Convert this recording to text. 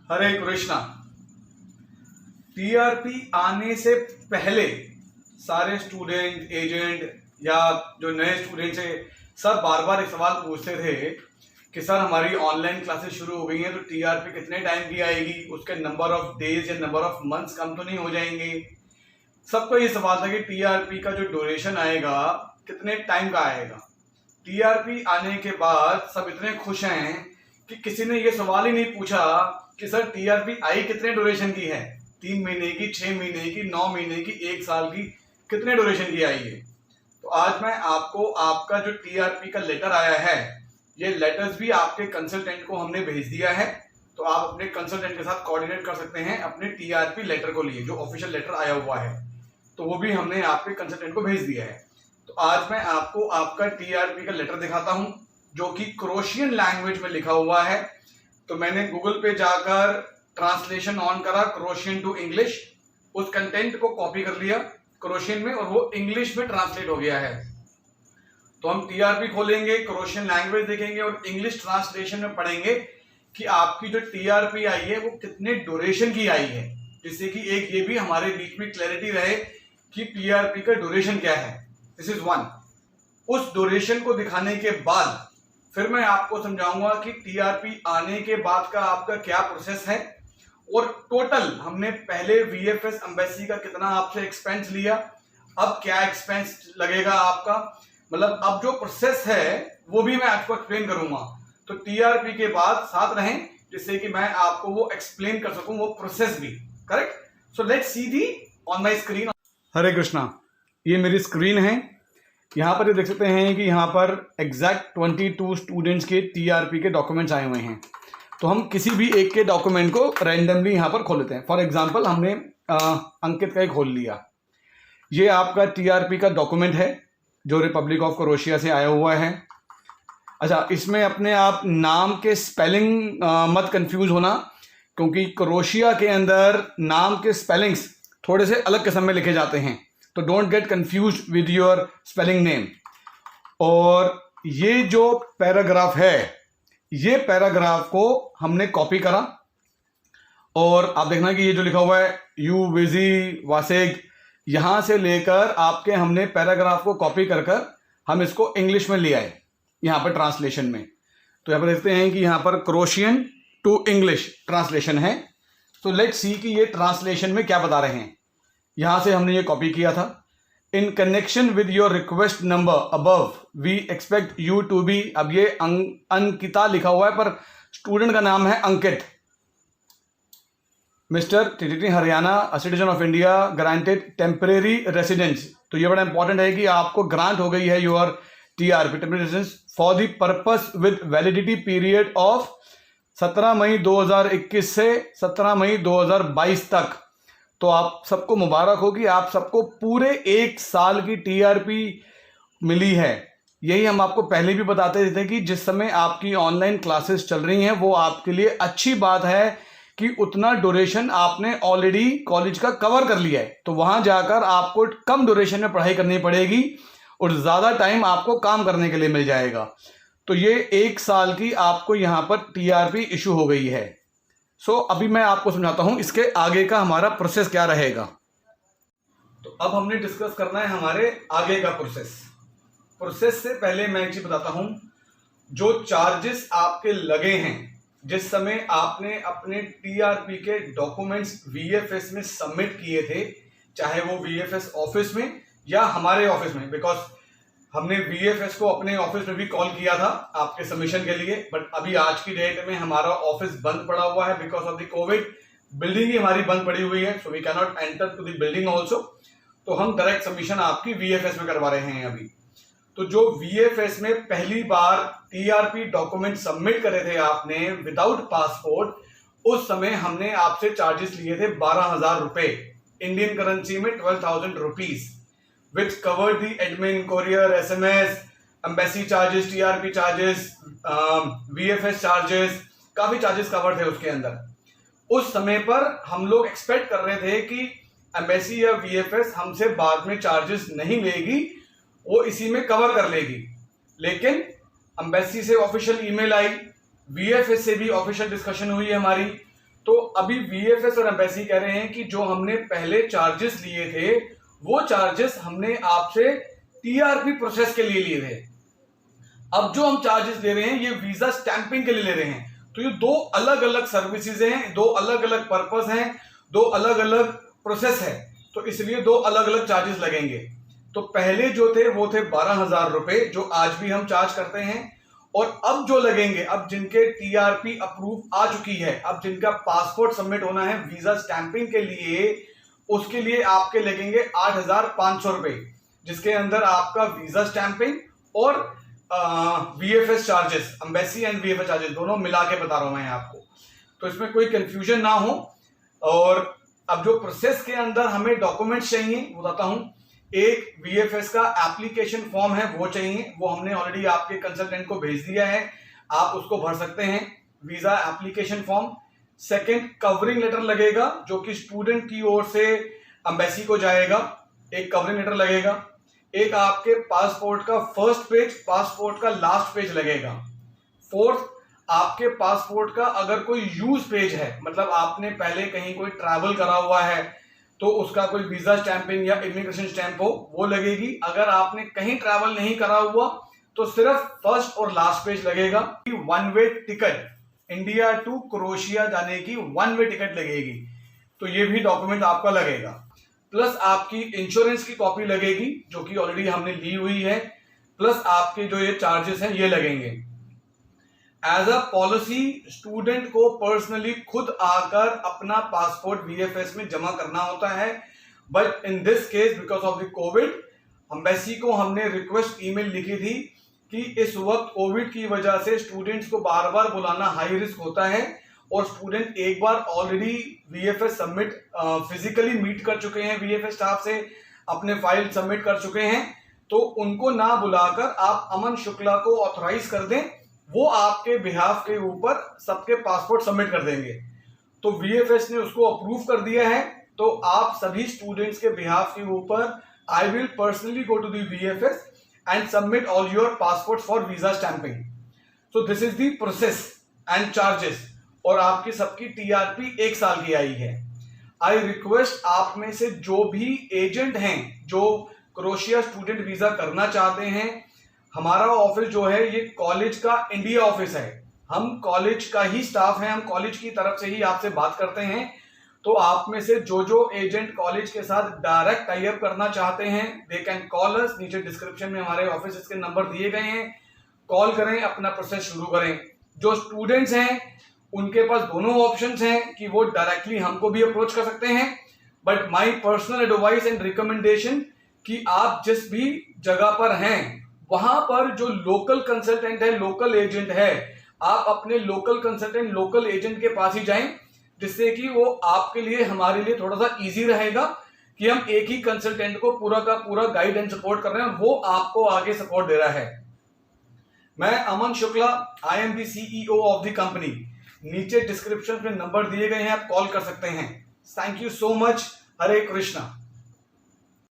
हरे Krishna. TRP आने से पहले सारे स्टूडेंट, एजेंट या जो नए स्टूडेंट्स है, सब बार बार एक सवाल पूछते थे कि सर हमारी ऑनलाइन क्लासेस शुरू हो गई हैं तो टीआरपी कितने टाइम की आएगी, उसके नंबर ऑफ डेज या नंबर ऑफ मंथ्स कम तो नहीं हो जाएंगे। सबका ये सवाल था कि टीआरपी का जो ड्यूरेशन आएगा कितने टाइम का आएगा। टीआरपी आने के बाद सब इतने खुश हैं कि किसी ने ये सवाल ही नहीं पूछा कि सर टीआरपी आई कितने ड्यूरेशन की है, 3 महीने की, 6 महीने की, 9 महीने की, 1 साल की, कितने ड्यूरेशन की आई है। तो आज मैं आपको आपका जो टीआरपी का लेटर आया है, ये लेटर्स भी आपके कंसल्टेंट को हमने भेज दिया है, तो आप अपने कंसल्टेंट के साथ कोऑर्डिनेट कर सकते हैं अपने टीआरपी लेटर को लिए, जो ऑफिशियल लेटर आया हुआ है तो वो भी हमने आपके कंसल्टेंट को भेज दिया है। तो आज मैं आपको आपका टीआरपी का लेटर दिखाता हूं जो कि क्रोशियन लैंग्वेज में लिखा हुआ है। तो मैंने गूगल पे जाकर ट्रांसलेशन ऑन करा, क्रोशियन टू इंग्लिश, उस कंटेंट को कॉपी कर लिया क्रोशियन में और वो इंग्लिश में ट्रांसलेट हो गया है। तो हम टीआरपी खोलेंगे, क्रोशियन लैंग्वेज देखेंगे और इंग्लिश ट्रांसलेशन में पढ़ेंगे कि आपकी जो टीआरपी आई है वो कितने ड्यूरेशन की आई है, जिससे कि एक ये भी हमारे बीच में क्लैरिटी रहे कि टीआरपी का ड्यूरेशन क्या है। This is one. उस ड्यूरेशन को दिखाने के बाद फिर मैं आपको समझाऊंगा कि टीआरपी आने के बाद का आपका क्या प्रोसेस है और टोटल हमने पहले वीएफएस एम्बेसी का कितना आपसे एक्सपेंस लिया, अब क्या एक्सपेंस लगेगा आपका, मतलब अब जो प्रोसेस है वो भी मैं आपको एक्सप्लेन करूंगा। तो टीआरपी के बाद साथ रहें जिससे कि मैं आपको वो एक्सप्लेन कर सकूं, वो प्रोसेस भी। Correct. So let's see the on my screen. Hare Krishna, ये मेरी स्क्रीन है। यहाँ पर ये देख सकते हैं कि यहाँ पर एग्जैक्ट 22 स्टूडेंट्स के टीआरपी के डॉक्यूमेंट्स आए हुए हैं। तो हम किसी भी एक के डॉक्यूमेंट को रैंडमली यहाँ पर खोल लेते हैं। फॉर एग्जांपल हमने अंकित का ही खोल लिया। ये आपका टीआरपी का डॉक्यूमेंट है जो रिपब्लिक ऑफ क्रोएशिया से आया हुआ है। अच्छा, इसमें अपने आप नाम के स्पेलिंग मत कंफ्यूज होना, क्योंकि क्रोएशिया के अंदर नाम के स्पेलिंग्स थोड़े से अलग किस्म में लिखे जाते हैं, तो don't get confuse with your spelling name. और ये जो पैराग्राफ है, ये पैराग्राफ को हमने कॉपी करा और आप देखना कि ये जो लिखा हुआ है यू विजी वासेग, यहां से लेकर आपके हमने पैराग्राफ को कॉपी कर कर हम इसको इंग्लिश में ले आए यहां पर ट्रांसलेशन में। तो यहां पर देखते हैं कि यहां पर क्रोशियन टू इंग्लिश ट्रांसलेशन है। तो लेट्स सी कि ये ट्रांसलेशन में क्या बता रहे हैं। यहां से हमने ये कॉपी किया था। In connection with your request number above we expect you to be, अब ये अंकिता लिखा हुआ है पर स्टूडेंट का नाम है Ankit. Mister TTT Haryana, a citizen of India, granted temporary residence. तो ये बड़ा इंपॉर्टेंट है कि आपको ग्रांट हो गई है your TRP, temporary residence, for the purpose with validity period of 17 मई 2021 से 17 मई 2022 तक। तो आप सबको मुबारक हो कि आप सबको पूरे 1 साल की टीआरपी मिली है। यही हम आपको पहले भी बताते थे कि जिस समय आपकी ऑनलाइन क्लासेस चल रही हैं वो आपके लिए अच्छी बात है कि उतना ड्यूरेशन आपने ऑलरेडी कॉलेज का कवर कर लिया है, तो वहां जाकर आपको कम ड्यूरेशन में पढ़ाई करनी पड़ेगी और ज़्यादा टाइम आपको काम करने के लिए मिल जाएगा। तो ये 1 साल की आपको यहाँ पर टीआरपी इशू हो गई है। सो अभी मैं आपको समझाता हूं इसके आगे का हमारा प्रोसेस क्या रहेगा। तो अब हमने डिस्कस करना है हमारे आगे का प्रोसेस से पहले मैं एक चीज बताता हूं। जो चार्जेस आपके लगे हैं जिस समय आपने अपने टीआरपी के डॉक्यूमेंट्स वीएफएस में सबमिट किए थे, चाहे वो वीएफएस ऑफिस में या हमारे ऑफिस में, बिकॉज हमने वीएफएस को अपने ऑफिस में भी कॉल किया था आपके सबमिशन के लिए, बट अभी आज की डेट में हमारा ऑफिस बंद पड़ा हुआ है because of the covid. Building ही हमारी बंद पड़ी हुई है, so we can not enter to the building also. तो हम डायरेक्ट सबमिशन आपकी वीएफएस में करवा रहे हैं अभी। तो जो वीएफएस में पहली बार टीआरपी डॉक्यूमेंट सबमिट करे थे आपने विदाउट पासपोर्ट, उस समय हमने आपसे चार्जेस लिए थे 12,000 रुपए, इंडियन करेंसी में 12,000 rupees, which covered the admin, courier, SMS, embassy charges, TRP charges, VFS charges, काफी चार्जेस कवर थे उसके अंदर। उस समय पर हम लोग एक्सपेक्ट कर रहे थे कि एम्बेसी या VFS हमसे बाद में चार्जेस नहीं लेगी, वो इसी में कवर कर लेगी। लेकिन एम्बेसी से ऑफिशियल ईमेल आई, VFS से भी ऑफिशियल डिस्कशन हुई है हमारी, तो अभी वीएफएस और एम्बेसी कह रहे हैं कि जो हमने पहले चार्जेस लिए थे वो चार्जेस हमने आपसे टीआरपी प्रोसेस के लिए लिए थे। अब जो हम चार्जेस ले रहे हैं ये वीजा स्टैंपिंग के लिए ले रहे हैं। तो ये दो अलग अलग सर्विसेज हैं, दो अलग अलग पर्पस हैं, दो अलग अलग प्रोसेस है, तो इसलिए दो अलग अलग चार्जेस लगेंगे। तो पहले जो थे वो थे 12,000 रुपए, जो आज भी हम चार्ज करते हैं। और अब जो लगेंगे, अब जिनके टीआरपी अप्रूव आ चुकी है, अब जिनका पासपोर्ट सबमिट होना है वीजा स्टैंपिंग के लिए, उसके लिए आपके लगेंगे 8,500 रुपए, जिसके अंदर आपका वीजा स्टैंपिंग और VFS charges, embassy and VFS charges दोनों मिला के बता रहा हूं मैं आपको, तो इसमें कोई कंफ्यूजन ना हो। और अब जो प्रोसेस के अंदर हमें डॉक्यूमेंट्स चाहिए वो बताता हूं। एक वीएफएस का एप्लीकेशन फॉर्म है वो चाहिए, वो हमने ऑलरेडी आपके कंसल्टेंट को भेज दिया है, आप उसको भर सकते हैं, visa application form. Second, covering letter लगेगा जो कि स्टूडेंट की ओर से एम्बेसी को जाएगा, एक कवरिंग लेटर लगेगा। एक आपके पासपोर्ट का फर्स्ट पेज, पासपोर्ट का लास्ट पेज लगेगा। फोर्थ, आपके पासपोर्ट का अगर कोई यूज पेज है, मतलब आपने पहले कहीं कोई ट्रैवल करा हुआ है तो उसका कोई वीजा स्टैंपिंग या इमिग्रेशन स्टैंप हो वो लगेगी। अगर आपने कहीं ट्रैवल नहीं करा हुआ तो सिर्फ फर्स्ट और लास्ट पेज लगेगा। One way ticket, India to Croatia जाने की वन वे टिकट लगेगी, तो ये भी डॉक्यूमेंट आपका लगेगा। प्लस आपकी इंश्योरेंस की कॉपी लगेगी जो कि ऑलरेडी हमने ली हुई है, प्लस आपके जो ये चार्जेस हैं ये लगेंगे। एज अ पॉलिसी स्टूडेंट को पर्सनली खुद आकर अपना पासपोर्ट वीएफएस में जमा करना होता है, but in this case because of the Covid, embassy को हमने रिक्वेस्ट ईमेल लिखी थी कि इस वक्त कोविड की वजह से स्टूडेंट्स को बार बार बुलाना हाई रिस्क होता है, और स्टूडेंट एक बार already VFS submit physically meet कर चुके हैं, वीएफएस स्टाफ से अपने फाइल सबमिट कर चुके हैं, तो उनको ना बुलाकर आप अमन शुक्ला को ऑथराइज कर दें, वो आपके बिहाफ के ऊपर सबके पासपोर्ट सबमिट कर देंगे। तो वीएफएस ने उसको अप्रूव कर दिया है, तो आप सभी स्टूडेंट्स के बिहाफ के ऊपर I will personally go to the VFS and submit all your passport for visa stamping. So this is the process and charges, और आपकी सबकी टीआरपी 1 साल की आई है। आई रिक्वेस्ट आप में से जो भी एजेंट हैं जो क्रोएशिया स्टूडेंट वीजा करना चाहते हैं, हमारा ऑफिस जो है ये कॉलेज का इंडिया ऑफिस है, हम कॉलेज का ही स्टाफ है, हम कॉलेज की तरफ से ही आपसे बात करते हैं। तो आप में से जो एजेंट कॉलेज के साथ डायरेक्ट टाई अप करना चाहते हैं, दे कैन कॉल अस। नीचे डिस्क्रिप्शन में हमारे ऑफिस के नंबर दिए गए हैं, कॉल करें, अपना प्रोसेस शुरू करें। जो स्टूडेंट्स हैं उनके पास दोनों ऑप्शंस हैं कि वो डायरेक्टली हमको भी अप्रोच कर सकते हैं, but my personal advice and recommendation कि आप जिस भी जगह पर हैं वहां पर जो लोकल कंसल्टेंट है, लोकल एजेंट है, आप अपने लोकल कंसल्टेंट, लोकल एजेंट के पास ही जाएं, जिससे कि वो आपके लिए, हमारे लिए थोड़ा सा इजी रहेगा कि हम एक ही कंसल्टेंट को पूरा का पूरा गाइड एंड सपोर्ट कर रहे हैं, वो आपको आगे सपोर्ट दे रहा है। मैं Aman Shukla, I am the CEO of the company. नीचे डिस्क्रिप्शन में नंबर दिए गए हैं, आप कॉल कर सकते हैं। Thank you so much. Hare Krishna.